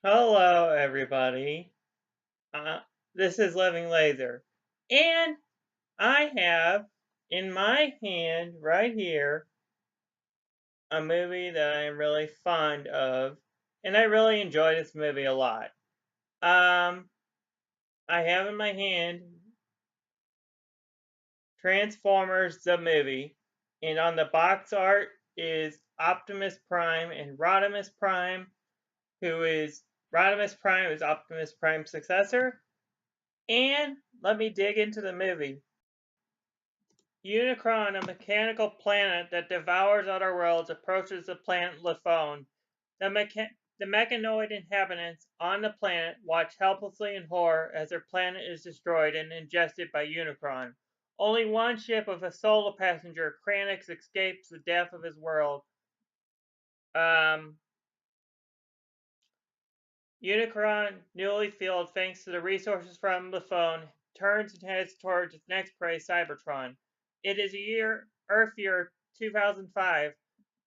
Hello, everybody. Uh, this is Living Laser. And I have in my hand right here a movie that I am really fond of. And I really enjoy this movie a lot. Um, I have in my hand Transformers the movie. And on the box art is Optimus Prime and Rodimus Prime, who is Rodimus Prime is Optimus Prime's successor. And let me dig into the movie. Unicron, a mechanical planet that devours other worlds, approaches the planet Lefone. The mechanoid inhabitants on the planet watch helplessly in horror as their planet is destroyed and ingested by Unicron. Only one ship of a solo passenger, Kranix, escapes the death of his world. Um, Unicron, newly fueled thanks to the resources from the phone, turns and heads towards its next prey, Cybertron. It is Earth year 2005.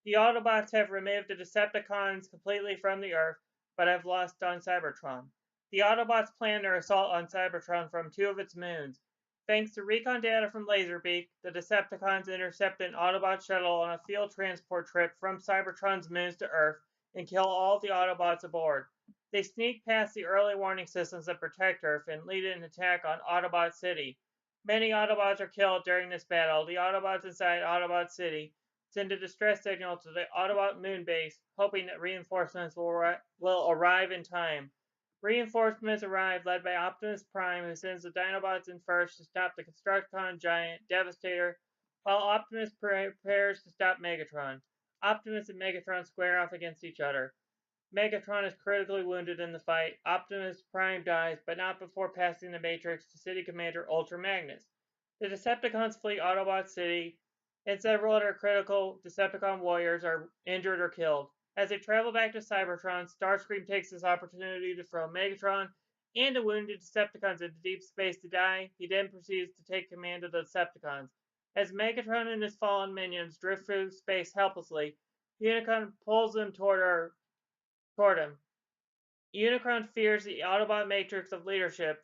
The Autobots have removed the Decepticons completely from the Earth, but have lost on Cybertron. The Autobots plan their assault on Cybertron from two of its moons. Thanks to recon data from Laserbeak, the Decepticons intercept an Autobot shuttle on a field transport trip from Cybertron's moons to Earth and kill all the Autobots aboard. They sneak past the early warning systems that protect Earth and lead an attack on Autobot City. Many Autobots are killed during this battle. The Autobots inside Autobot City send a distress signal to the Autobot moon base, hoping that reinforcements will arrive in time. Reinforcements arrive, led by Optimus Prime, who sends the Dinobots in first to stop the Constructicon giant Devastator, while Optimus prepares to stop Megatron. Optimus and Megatron square off against each other. Megatron is critically wounded in the fight. Optimus Prime dies, but not before passing the Matrix to City Commander Ultra Magnus. The Decepticons flee Autobot City, and several other critical Decepticon warriors are injured or killed. As they travel back to Cybertron, Starscream takes this opportunity to throw Megatron and the wounded Decepticons into deep space to die. He then proceeds to take command of the Decepticons. As Megatron and his fallen minions drift through space helplessly, Unicron pulls them toward him. Unicron fears the Autobot matrix of leadership.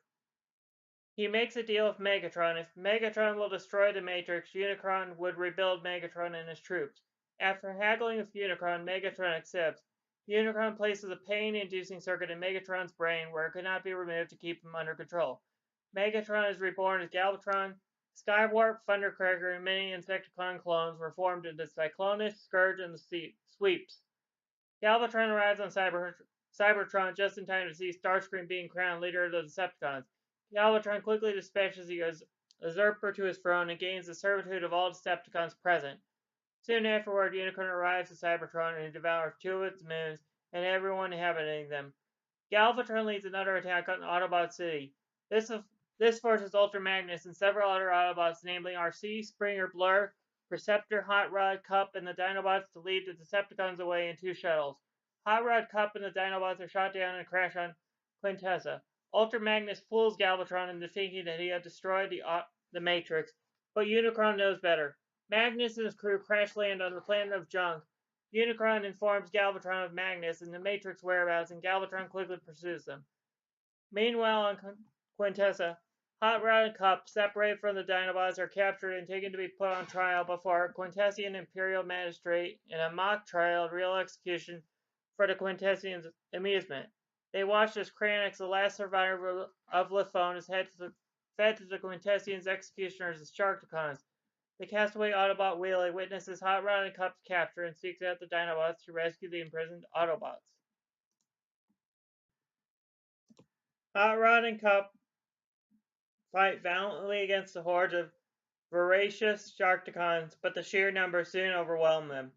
He makes a deal with Megatron. If Megatron will destroy the Matrix, Unicron would rebuild Megatron and his troops. After haggling with Unicron, Megatron accepts. Unicron places a pain-inducing circuit in Megatron's brain where it could not be removed to keep him under control. Megatron is reborn as Galvatron. Skywarp, Thundercracker, and many Insecticon clones were formed into Cyclonus, Scourge, and the Sweeps. Galvatron arrives on Cybertron just in time to see Starscream being crowned leader of the Decepticons. Galvatron quickly dispatches the usurper to his throne and gains the servitude of all Decepticons present. Soon afterward, Unicron arrives at Cybertron and devours two of its moons and everyone inhabiting them. Galvatron leads another attack on Autobot City. This forces Ultra Magnus and several other Autobots, namely Arcee, Springer, Blur, Perceptor, Hot Rod, Cup, and the Dinobots, to lead the Decepticons away in two shuttles. Hot Rod, Cup, and the Dinobots are shot down and crash on Quintessa. Ultra Magnus fools Galvatron into thinking that he had destroyed the Matrix, but Unicron knows better. Magnus and his crew crash land on the planet of Junk. Unicron informs Galvatron of Magnus and the Matrix whereabouts, and Galvatron quickly pursues them. Meanwhile, on Quintessa, Hot Rod and Cup, separated from the Dinobots, are captured and taken to be put on trial before a Quintessian Imperial magistrate in a mock trial and real execution for the Quintessians' amusement. They watch as Kranix, the last survivor of Lefone, is fed to the Quintessians' executioners as Sharkticons. The castaway Autobot Wheelie witnesses Hot Rod and Cup's capture and seeks out the Dinobots to rescue the imprisoned Autobots. Hot Rod and Cup fight valiantly against the hordes of voracious Sharkticons, but the sheer numbers soon overwhelmed them.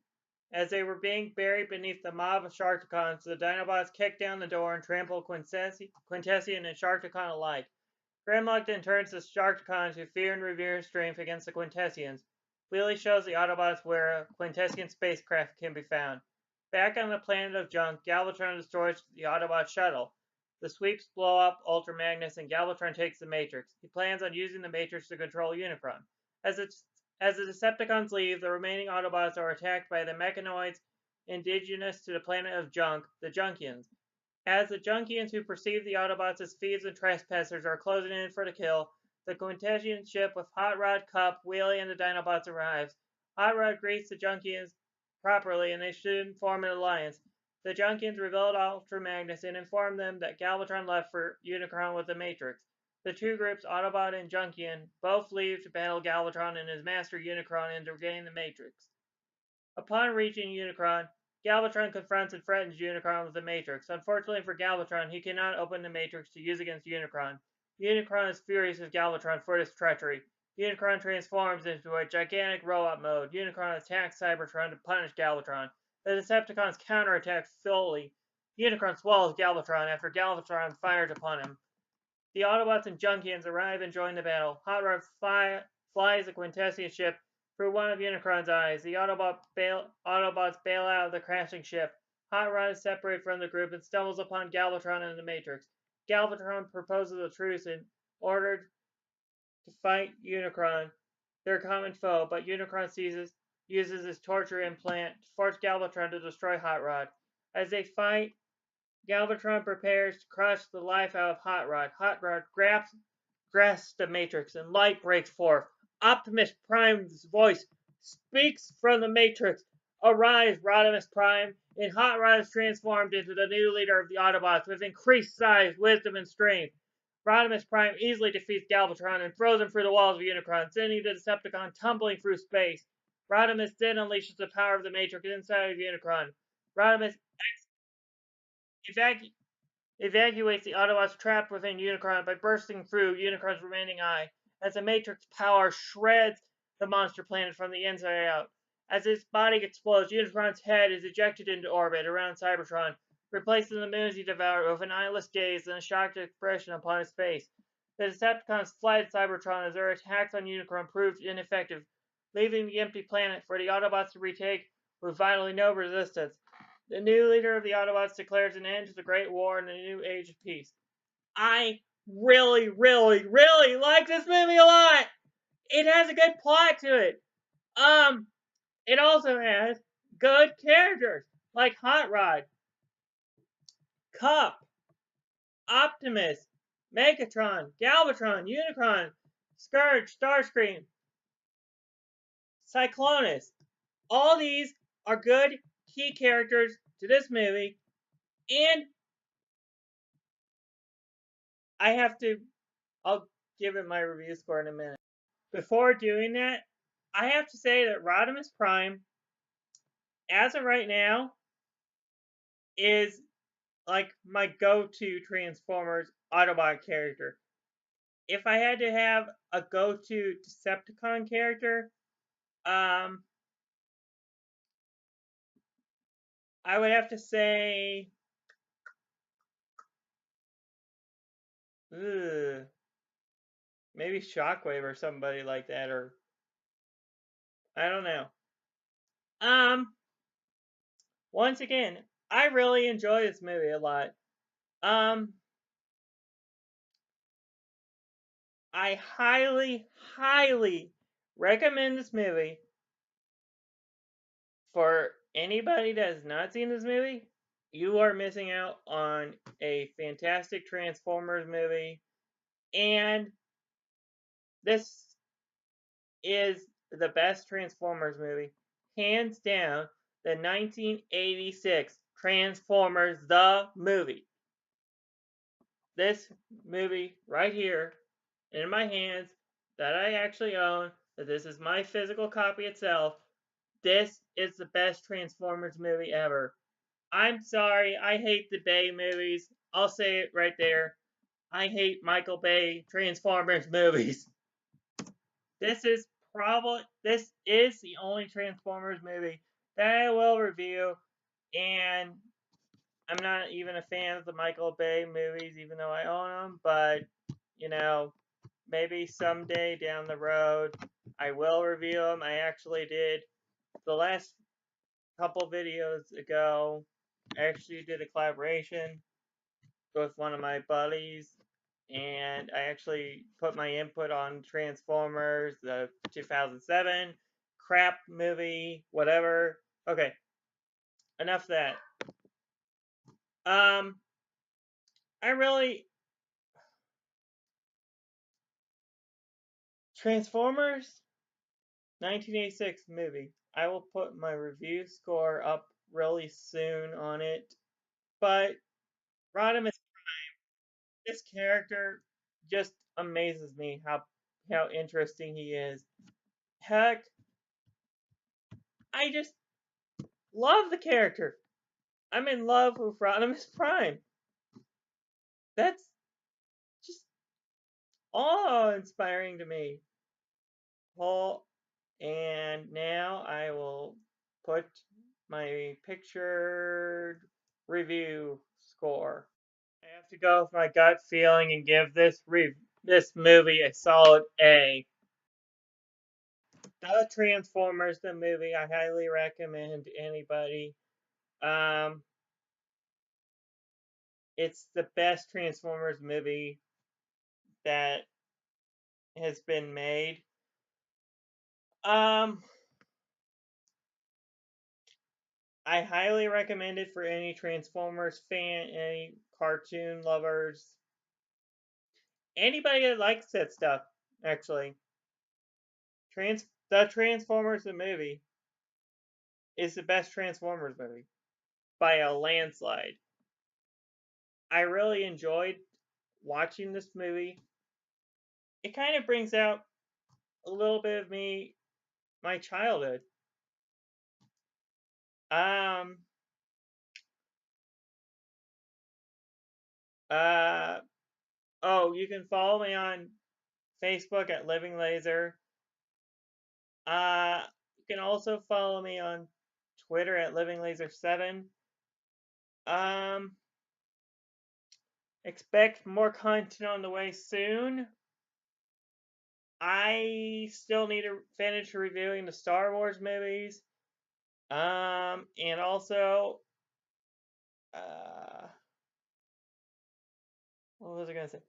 As they were being buried beneath the mob of Sharkticons, the Dinobots kicked down the door and trampled Quintessian and Sharkticon alike. Grimlock then turns to Sharkticons who fear and revere strength against the Quintessians. Wheelie shows the Autobots where a Quintessian spacecraft can be found. Back on the planet of Junk, Galvatron destroys the Autobot shuttle. The Sweeps blow up Ultra Magnus and Galvatron takes the Matrix. He plans on using the Matrix to control Unicron. As the Decepticons leave, the remaining Autobots are attacked by the mechanoids indigenous to the planet of Junk, the Junkians. As the Junkians who perceive the Autobots as thieves and trespassers are closing in for the kill, the Quintessian ship with Hot Rod, Cup, Wheelie, and the Dinobots arrives. Hot Rod greets the Junkians properly and they should form an alliance. The Junkians reveal Ultra Magnus and inform them that Galvatron left for Unicron with the Matrix. The two groups, Autobot and Junkian, both leave to battle Galvatron and his master Unicron and to regain the Matrix. Upon reaching Unicron, Galvatron confronts and threatens Unicron with the Matrix. Unfortunately for Galvatron, he cannot open the Matrix to use against Unicron. Unicron is furious with Galvatron for this treachery. Unicron transforms into a gigantic robot mode. Unicron attacks Cybertron to punish Galvatron. The Decepticons counterattack fully. Unicron swallows Galvatron after Galvatron fires upon him. The Autobots and Junkians arrive and join the battle. Hot Rod flies the Quintessian ship through one of Unicron's eyes. The Autobots bail out of the crashing ship. Hot Rod is separated from the group and stumbles upon Galvatron and the Matrix. Galvatron proposes a truce in order to fight Unicron, their common foe, but Unicron uses his torture implant to force Galvatron to destroy Hot Rod. As they fight, Galvatron prepares to crush the life out of Hot Rod. Hot Rod grasps the Matrix and light breaks forth. Optimus Prime's voice speaks from the Matrix. Arise, Rodimus Prime, and Hot Rod is transformed into the new leader of the Autobots with increased size, wisdom, and strength. Rodimus Prime easily defeats Galvatron and throws him through the walls of Unicron, sending the Decepticon tumbling through space. Rodimus then unleashes the power of the Matrix inside of Unicron. Rodimus evacuates the Autobots trapped within Unicron by bursting through Unicron's remaining eye, as the Matrix power shreds the monster planet from the inside out. As its body explodes, Unicron's head is ejected into orbit around Cybertron, replacing the moons he devoured with an eyeless gaze and a shocked expression upon his face. The Decepticons fly to Cybertron as their attacks on Unicron proved ineffective, leaving the empty planet for the Autobots to retake with vitally no resistance. The new leader of the Autobots declares an end to the Great War and a new age of peace. I really, really, really like this movie a lot. It has a good plot to it. It also has good characters like Hot Rod, Cup, Optimus, Megatron, Galvatron, Unicron, Scourge, Starscream, Cyclonus. All these are good key characters to this movie, and I'll give it my review score in a minute. Before doing that, I have to say that Rodimus Prime, as of right now, is like my go-to Transformers Autobot character. If I had to have a go-to Decepticon character, I would have to say, maybe Shockwave or somebody like that, or I don't know. Once again, I really enjoy this movie a lot. I highly, highly recommend this movie for anybody that has not seen this movie. You are missing out on a fantastic Transformers movie, and this is the best Transformers movie, hands down. The 1986 Transformers the movie. This movie right here in my hands that I actually own, that this is my physical copy itself. This is the best Transformers movie ever. I'm sorry, I hate the Bay movies. I'll say it right there. I hate Michael Bay Transformers movies. This is the only Transformers movie that I will review, and I'm not even a fan of the Michael Bay movies, even though I own them, but, you know, maybe someday down the road I will review them. I actually did the last couple videos ago. I actually did a collaboration with one of my buddies, and I actually put my input on Transformers, the 2007 crap movie, whatever. Okay, enough of that. I really Transformers 1986 movie. I will put my review score up really soon on it. But Rodimus, this character just amazes me how interesting he is. Heck, I just love the character. I'm in love with Rodimus Prime. That's just awe-inspiring to me. Well, and now I will put my pictured review score. I have to go with my gut feeling and give this movie a solid A. The Transformers, the movie, I highly recommend to anybody. Um, it's the best Transformers movie that has been made. Um, I highly recommend it for any Transformers fan, any cartoon lovers, anybody that likes that stuff. Actually, the Transformers the movie is the best Transformers movie by a landslide. I really enjoyed watching this movie. It kind of brings out a little bit of my childhood. Um, uh, oh, you can follow me on Facebook at Living Laser. You can also follow me on Twitter at Living Laser 7. Um, expect more content on the way soon. I still need to finish reviewing the Star Wars movies. And also, uh, what was I gonna say?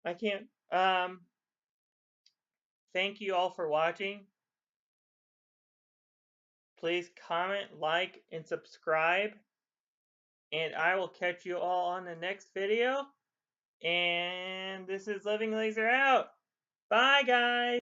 I can't. Thank you all for watching. Please comment, like, and subscribe. And I will catch you all on the next video. And this is Living Laser out. Bye, guys.